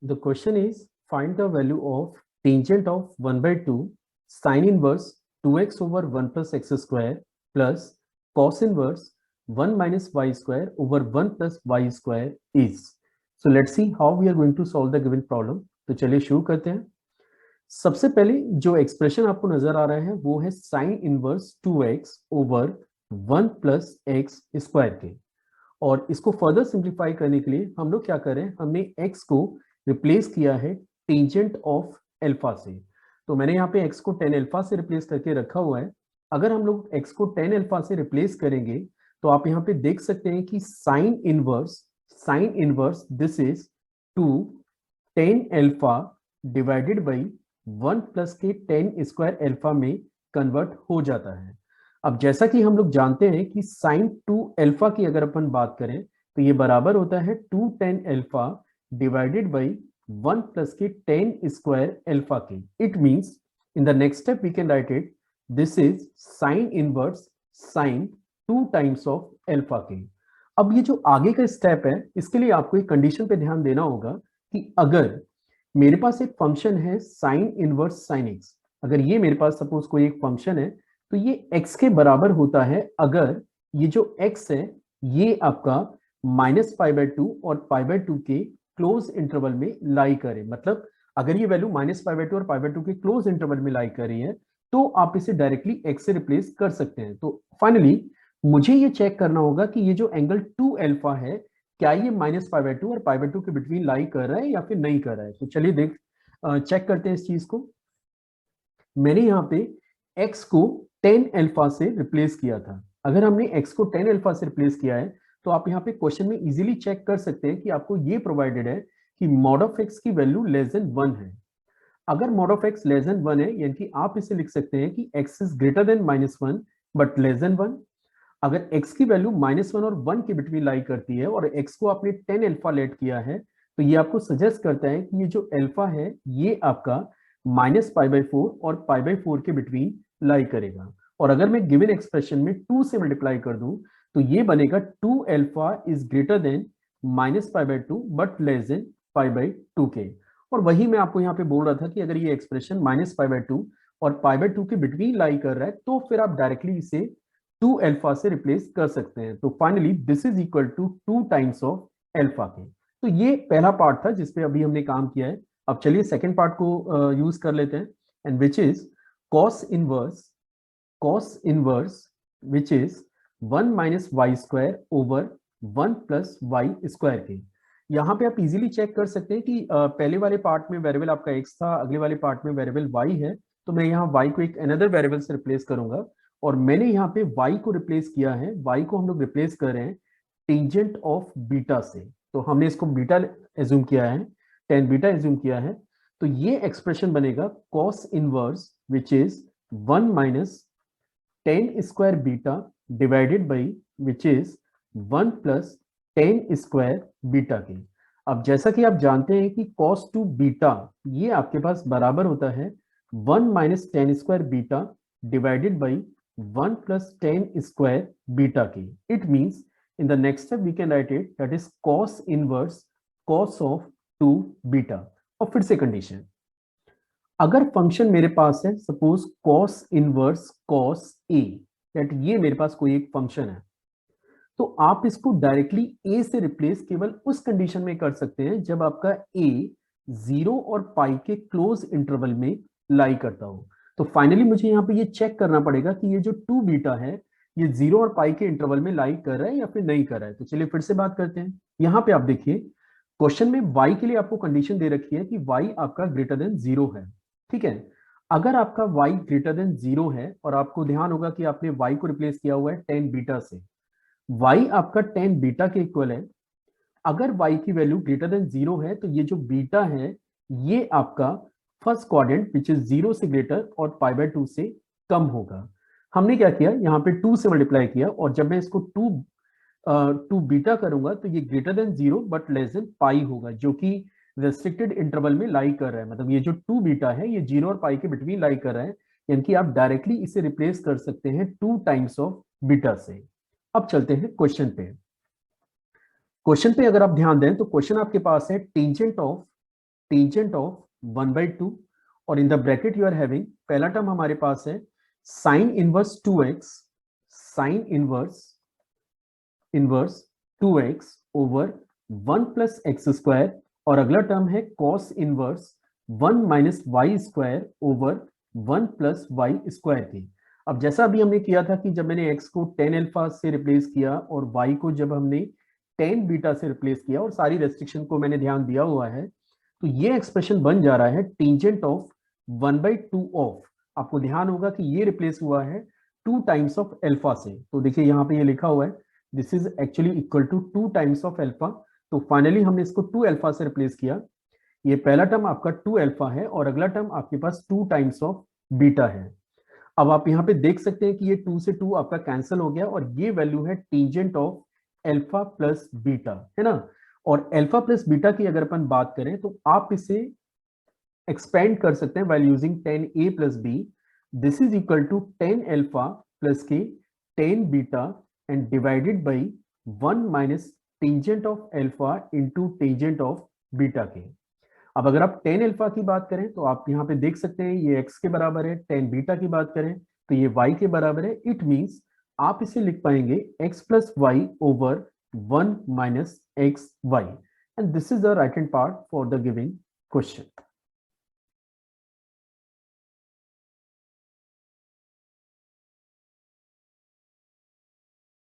The question is find the value of tangent of 1 by 2 sin inverse 2x over 1 plus x square plus cos inverse 1 minus y square over 1 plus y square is. So let's see how we are going to solve the given problem. तो चलिए शुरू करते हैं। सबसे पहले जो expression आपको नजर आ रहा है वो है sine inverse 2x over 1 plus x square के, और इसको फर्दर सिंप्लीफाई करने के लिए हम लोग क्या करें, हमने x को रिप्लेस किया है टेंजेंट ऑफ अल्फा से। तो मैंने यहाँ पे x को टेन अल्फा से रिप्लेस करके रखा हुआ है। अगर हम लोग x को टेन अल्फा से रिप्लेस करेंगे तो आप यहाँ पे देख सकते हैं कि sine inverse this is 2 tan alpha divided by 1 plus के टेन स्क्वायर अल्फा में कन्वर्ट हो जाता है। अब जैसा कि हम लोग जानते हैं कि साइन 2 अल्फा की अगर अपन बात करें तो ये बराबर होता है 2 tan alpha divided by 1 plus के टेन स्क्वायर अल्फा के। It means in the next step we can write it this is sine inverse sine 2 times of alpha के। अब ये जो आगे का स्टेप है इसके लिए आपको एक कंडीशन पे ध्यान देना होगा कि अगर मेरे पास एक फंक्शन है साइन इनवर्स साइन एक्स, अगर ये मेरे पास सपोज कोई एक फंक्शन है तो ये x के बराबर होता है अगर ये जो x है ये आपका माइनस पाई बाय टू और पाई बाय टू के क्लोज इंटरवल में लाई करे। मतलब अगर ये value minus pi by two और पाई बाय टू के क्लोज इंटरवल में लाई कर रही है तो आप इसे डायरेक्टली x से रिप्लेस कर सकते हैं। तो फाइनली मुझे ये चेक करना होगा कि ये जो एंगल 2 अल्फा है क्या ये माइनस पाई बाय टू और पाई बाय टू के बिटवीन लाई कर रहा है या फिर नहीं कर रहा है। तो चलिए चेक करते हैं इस चीज को। मैंने यहाँ पे x को 10 अल्फा से रिप्लेस किया था। अगर हमने x को 10 अल्फा से रिप्लेस किया है तो आप यहाँ पे क्वेश्चन में इजीली चेक कर सकते हैं कि आपको ये प्रोवाइडेड है कि मॉड ऑफ x की वैल्यू लेस देन 1 है। अगर mod of x less than 1 है यानी कि आप इसे लिख सकते हैं कि x is greater than -1 but less then 1। अगर x की वैल्यू -1 और 1 के बिटवीन लाई करती है और x को आपने 10 अल्फा लेट किया है तो ये आपको सजेस्ट करता है कि ये जो अल्फा है ये आपका माइनस पाई बाय 4 और पाई बाय 4 के बिटवीन लाई करेगा। और अगर मैं गिवन एक्सप्रेशन में 2 से मल्टीप्लाई कर दूं तो ये बनेगा 2 alpha is greater than minus pi by 2 but less than pi by 2 के। और वही मैं आपको यहाँ पे बोल रहा था कि अगर ये एक्सप्रेशन माइनस पाई बाय 2 और पाई बाय 2 के बिटवीन लाई कर रहा है तो फिर आप डायरेक्टली इसे 2 अल्फा से रिप्लेस कर सकते हैं। तो finally this is equal to 2 times of alpha के। तो ये पहला पार्ट था जिसपे अभी हमने काम किया है। अब चलिए सेकंड पार्ट को यूज कर लेते हैं and which is cos inverse which is 1 minus y square over 1 plus y square के। यहाँ पे आप इजीली चेक कर सकते हैं कि पहले वाले पार्ट में वेरिएबल आपका x था, अगले वाले पार्ट में वेरिएबल y है। तो मैं यहाँ y को एक अनदर वेरिएबल से रिप्लेस करूंगा और मैंने यहाँ पे y को रिप्लेस किया है। y को हम लोग रिप्लेस कर रहे हैं टेंजेंट ऑफ बीटा से। तो हमने इसको बीटा एज्यूम किया है, टेन बीटा एज्यूम किया है। तो ये एक्सप्रेशन बनेगा cos inverse which is 1 minus ten square beta divided by which is 1 plus ten square beta के। अब जैसा कि आप जानते हैं कि cos 2 बीटा ये आपके पास बराबर होता है 1 minus ten square beta divided by 1 plus ten square beta के। It means in the next step we can write it that is cos inverse cos of 2 beta. और फिर से कंडीशन, अगर फंक्शन मेरे पास है suppose cos inverse cos a, that ये मेरे पास कोई एक फंक्शन है तो आप इसको डायरेक्टली a से रिप्लेस केवल उस कंडीशन में कर सकते हैं जब आपका a 0 और पाई के क्लोज इंटरवल में लाई करता हो। तो फाइनली मुझे यहाँ पे ये चेक करना पड़ेगा कि ये जो 2 बीटा है ये 0 और पाई के इंटरवल में लाई कर रहा है या फिर नहीं कर रहा है। तो चलिए फिर से बात करते हैं। यहाँ पे आप देखिए क्वेश्चन में y के लिए आपको कंडीशन दे रखी है कि y आपका ग्रेटर देन 0 है। ठीक है, अगर आपका y ग्रेटर देन 0 है और आपको ध्यान होगा कि आपने y को रिप्लेस किया हुआ है 10 बीटा से, y आपका 10 बीटा के इक्वल है। अगर y की वैल्यू ग्रेटर देन 0 है तो ये जो बीटा है ये आपका फर्स्ट क्वाड्रेंट विच इज 0 से ग्रेटर और पाई बाय 2 से कम होगा। हमने क्या किया, यहाँ पे 2 से मल्टीप्लाई किया और जब मैं इसको 2 बीटा करूंगा तो ये greater than 0 but less than pi होगा जो कि रेस्ट्रिक्टेड इंटरवल में लाई कर रहा है। मतलब ये जो 2 बीटा है ये 0 और पाई के बिटवीन लाई कर रहा है, यानी कि आप डायरेक्टली इसे रिप्लेस कर सकते हैं 2 टाइम्स ऑफ बीटा से। अब चलते हैं क्वेश्चन पे। क्वेश्चन पे अगर आप ध्यान दें तो क्वेश्चन आपके पास है टेंजेंट ऑफ टेंजेंट ऑफ 1/2 और in the bracket you are having पहला टर्म हमारे पास है sine inverse 2x, sine inverse 2x over 1 plus x square और अगला टर्म है cos inverse 1 minus y square over 1 plus y square की। अब जैसा अभी हमने किया था कि जब मैंने x को tan अल्फा से रिप्लेस किया और y को जब हमने tan बीटा से रिप्लेस किया और सारी रेस्ट्रिक्शन को मैंने ध्यान दिया हुआ है, तो ये एक्सप्रेशन बन जा रहा है टेंजेंट ऑफ 1/2 ऑफ, आपको ध्यान होगा कि ये रिप्लेस हुआ है 2 टाइम्स ऑफ अल्फा से। तो देखिए यहाँ पे ये लिखा हुआ है this is actually equal to 2 times of alpha. तो फाइनली हमने इसको 2 अल्फा से रिप्लेस किया। ये पहला टर्म आपका 2 अल्फा है और अगला टर्म आपके पास 2 टाइम्स ऑफ बीटा है। अब आप यहाँ पे देख सकते हैं कि ये 2 से 2 आपका कैंसिल हो गया और ये वैल्यू है tangent of alpha plus beta, है ना। और अल्फा प्लस बीटा की अगर अपन बात करें तो आप इसे एक्सपेंड कर सकते हैं while using tan a plus b, this is equal to tan alpha plus के tan beta and divided by 1 minus tangent of alpha into tangent of beta के। अब अगर आप tan अल्फा की बात करें तो आप यहाँ पे देख सकते हैं ये x के बराबर है, tan बीटा की बात करें तो ये y के बराबर है। इट मींस आप इसे लिख पाएंगे x plus y over 1 minus x y, and this is the right hand part for the giving question.